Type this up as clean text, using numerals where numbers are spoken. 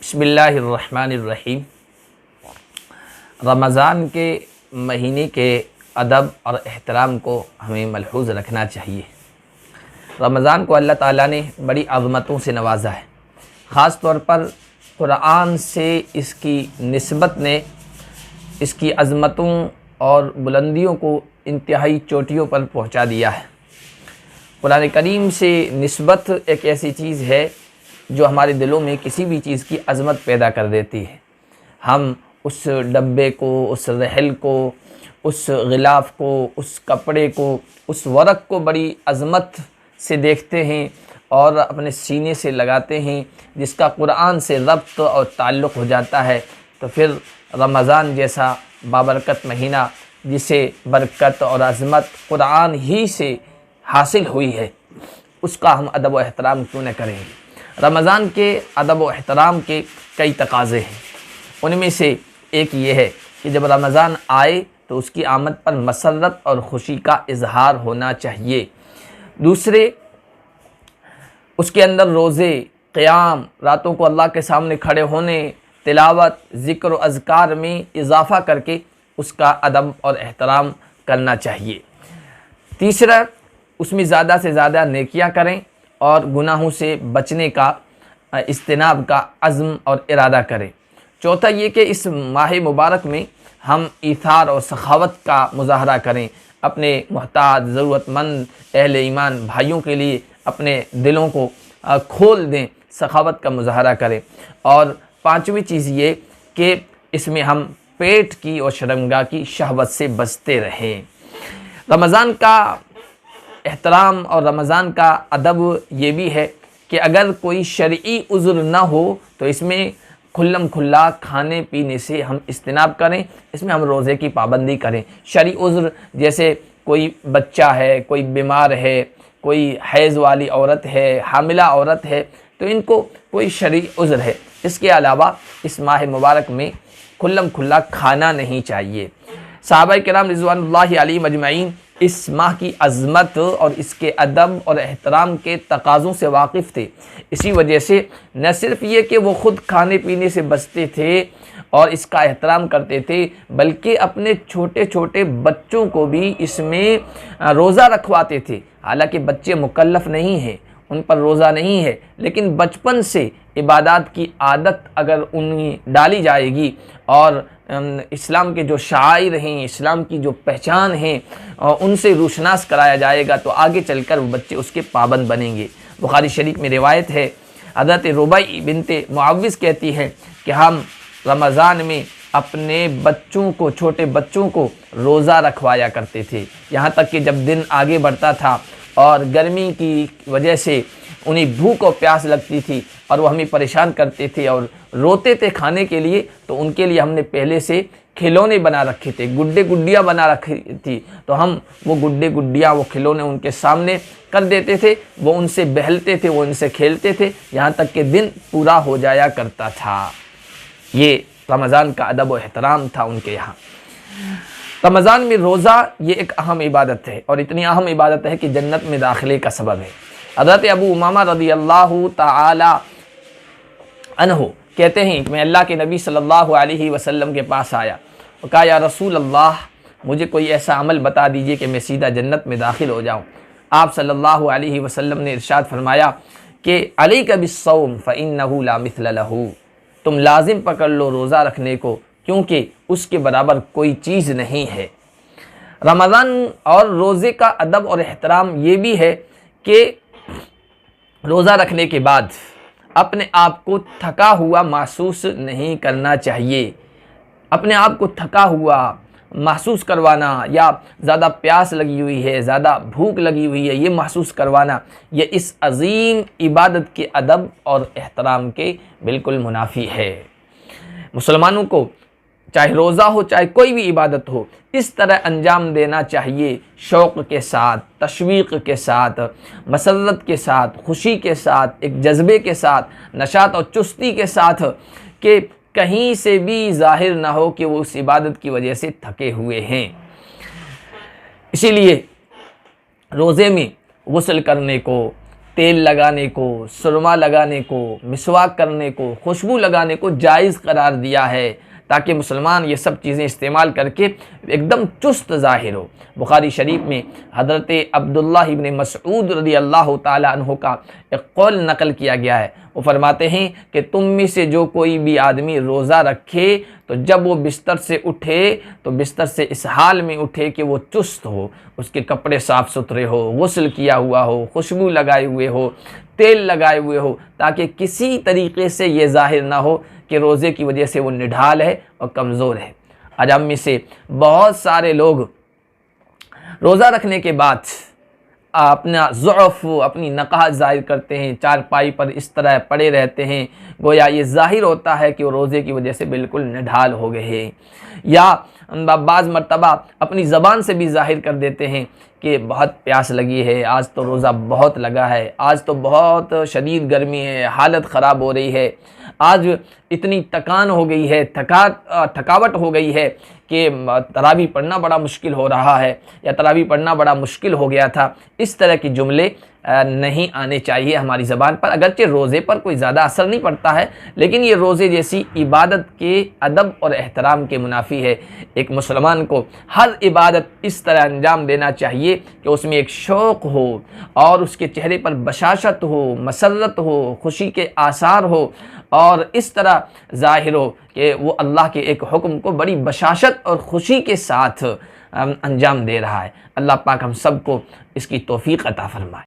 बिस्मिल्लाहिर्रहमानिर्रहीम। रमज़ान के महीने के अदब और एहतराम को हमें मलहूज़ रखना चाहिए। रमज़ान को अल्लाह ताला ने बड़ी अज़मतों से नवाजा है। ख़ास तौर पर कुरान से इसकी निस्बत ने इसकी अज़मतों और बुलंदियों को इंतहाई चोटियों पर पहुँचा दिया है। कुरान करीम से निस्बत एक ऐसी चीज़ है जो हमारे दिलों में किसी भी चीज़ की अज़मत पैदा कर देती है। हम उस डब्बे को, उस रहल को, उस गिलाफ़ को, उस कपड़े को, उस वरक़ को बड़ी अज़मत से देखते हैं और अपने सीने से लगाते हैं, जिसका कुरान से रब्त और ताल्लुक़ हो जाता है। तो फिर रमज़ान जैसा बाबरकत महीना, जिसे बरकत और अज़मत कुरान ही से हासिल हुई है, उसका हम अदब व एहतराम क्यों न करेंगे। रमज़ान के अदब व एहतराम के कई तकाज़े हैं। उनमें से एक ये है कि जब रमज़ान आए तो उसकी आमद पर मसरत और ख़ुशी का इजहार होना चाहिए। दूसरे, उसके अंदर रोज़े, क़याम, रातों को अल्लाह के सामने खड़े होने, तिलावत, ज़िक्र व अज़कार में इजाफ़ा करके उसका अदब और एहतराम करना चाहिए। तीसरा, उसमें ज़्यादा से ज़्यादा नेकियां करें और गुनाहों से बचने का इज्तिनाब का अज़्म और इरादा करें। चौथा ये कि इस माह मुबारक में हम ईथार और सखावत का मुज़ाहरा करें। अपने मोहताज, ज़रूरतमंद अहले ईमान भाइयों के लिए अपने दिलों को खोल दें, सखावत का मुज़ाहरा करें। और पाँचवीं चीज़ ये कि इसमें हम पेट की और शर्मगाह की शहवत से बचते रहें। रमज़ान का एहतराम और रमज़ान का अदब ये भी है कि अगर कोई शरई उज़्र ना हो तो इसमें खुल्लम खुल्ला खाने पीने से हम इज्तिनाब करें, इसमें हम रोज़े की पाबंदी करें। शरई उज़्र जैसे कोई बच्चा है, कोई बीमार है, कोई हैज़ वाली औरत है, हामिला औरत है, तो इनको कोई शरई उज़्र है। इसके अलावा इस माह मुबारक में खुल्लम खुल्ला खाना नहीं चाहिए। सहाबा किराम रिज़वानुल्लाहि अलैहिम अजमईन इस माह की अज़मत और इसके अदब और एहतराम के तकाज़ों से वाकिफ़ थे। इसी वजह से न सिर्फ ये कि वो ख़ुद खाने पीने से बचते थे और इसका एहतराम करते थे, बल्कि अपने छोटे छोटे बच्चों को भी इसमें रोज़ा रखवाते थे। हालांकि बच्चे मुकल्लफ़ नहीं हैं, उन पर रोज़ा नहीं है, लेकिन बचपन से इबादत की आदत अगर उन्हें डाली जाएगी और इस्लाम के जो शाइर हैं, इस्लाम की जो पहचान है, उनसे रोशनास कराया जाएगा तो आगे चलकर वो बच्चे उसके पाबंद बनेंगे। बुखारी शरीफ में रिवायत है, हज़रत रुबई बिनते मुअव्विज़ कहती है कि हम रमज़ान में अपने बच्चों को, छोटे बच्चों को रोज़ा रखवाया करते थे। यहाँ तक कि जब दिन आगे बढ़ता था और गर्मी की वजह से उन्हें भूख और प्यास लगती थी और वो हमें परेशान करते थे और रोते थे खाने के लिए, तो उनके लिए हमने पहले से खिलौने बना रखे थे, गुड्डे गुड्डियाँ बना रखी थी। तो हम वो गुड्डे गुड्डियाँ, वो खिलौने उनके सामने कर देते थे, वो उनसे बहलते थे, वो उनसे खेलते थे, यहाँ तक कि दिन पूरा हो जाया करता था। ये रमज़ान का अदब व एहतराम था उनके यहाँ। रमज़ान में रोज़ा ये एक अहम इबादत है और इतनी अहम इबादत है कि जन्नत में दाखिले का सबब है। हज़रत अबू उमामा रज़ियल्लाहु ताला अन्हु कहते हैं कि मैं अल्लाह के नबी सल्लल्लाहु अलैहि वसल्लम के पास आया और कहा, या रसूल अल्लाह, मुझे कोई ऐसा अमल बता दीजिए कि मैं सीधा जन्नत में दाखिल हो जाऊँ। आप सल्लल्लाहु अलैहि वसल्लम ने इरशाद फरमाया कि अलैका बिस्सौम फ़इन्नहु ला मिस्ल लहू, तुम लाजिम पकड़ लो रोज़ा रखने को, क्योंकि उसके बराबर कोई चीज़ नहीं है। रमज़ान और रोज़े का अदब और एहतराम ये भी है कि रोज़ा रखने के बाद अपने आप को थका हुआ महसूस नहीं करना चाहिए। अपने आप को थका हुआ महसूस करवाना या ज़्यादा प्यास लगी हुई है, ज़्यादा भूख लगी हुई है, ये महसूस करवाना, ये इस अज़ीम इबादत के अदब और एहतराम के बिल्कुल मुनाफी है। मुसलमानों को चाहे रोज़ा हो, चाहे कोई भी इबादत हो, इस तरह अंजाम देना चाहिए, शौक़ के साथ, तशवीक़ के साथ, मसरत के साथ, खुशी के साथ, एक जज्बे के साथ, नशात और चुस्ती के साथ, कि कहीं से भी ज़ाहिर ना हो कि वो उस इबादत की वजह से थके हुए हैं। इसीलिए रोज़े में गुस्ल करने को, तेल लगाने को, सुरमा लगाने को, मिसवाक करने को, खुशबू लगाने को जायज़ करार दिया है, ताकि मुसलमान ये सब चीज़ें इस्तेमाल करके एकदम चुस्त ज़ाहिर हो। बुखारी शरीफ में हज़रत अब्दुल्लाह इब्न मसऊद रज़ी अल्लाह ताला अन्हु का एक कौल नकल किया गया है। वो फरमाते हैं कि तुम में से जो कोई भी आदमी रोज़ा रखे तो जब वो बिस्तर से उठे तो बिस्तर से इस हाल में उठे कि वो चुस्त हो, उसके कपड़े साफ़ सुथरे हो, गुस्ल किया हुआ हो, खुशबू लगाए हुए हो, तेल लगाए हुए हो, ताकि किसी तरीक़े से ये ज़ाहिर ना हो कि रोज़े की वजह से वो निढाल है और कमज़ोर है। आज हम में से बहुत सारे लोग रोज़ा रखने के बाद अपना ज़ुअफ़, अपनी नक़ाहत ज़ाहिर करते हैं, चारपाई पर इस तरह पड़े रहते हैं, गोया ये ज़ाहिर होता है कि वो रोज़े की वजह से बिल्कुल निढाल हो गए हैं। या बाज़ मरतबा अपनी ज़बान से भी ज़ाहिर कर देते हैं कि बहुत प्यास लगी है, आज तो रोज़ा बहुत लगा है, आज तो बहुत शदीद गर्मी है, हालत ख़राब हो रही है, आज इतनी थकान हो गई है, थकावट हो गई है कि तरावी पढ़ना बड़ा मुश्किल हो रहा है, या तरावी पढ़ना बड़ा मुश्किल हो गया था। इस तरह के जुमले नहीं आने चाहिए हमारी ज़बान पर। अगरचे रोज़े पर कोई ज़्यादा असर नहीं पड़ता है, लेकिन ये रोज़े जैसी इबादत के अदब और एहतराम के मुनाफी है। एक मुसलमान को हर इबादत इस तरह अंजाम देना चाहिए कि उसमें एक शौक़ हो और उसके चेहरे पर बशाशत हो, मसरत हो, खुशी के आसार हो, और इस तरह ज़ाहिर हो कि वो अल्लाह के एक हुक्म को बड़ी बशाशत और ख़ुशी के साथ अंजाम दे रहा है। अल्लाह पाक हम सबको इसकी तौफ़ीक़ अता फ़रमाए।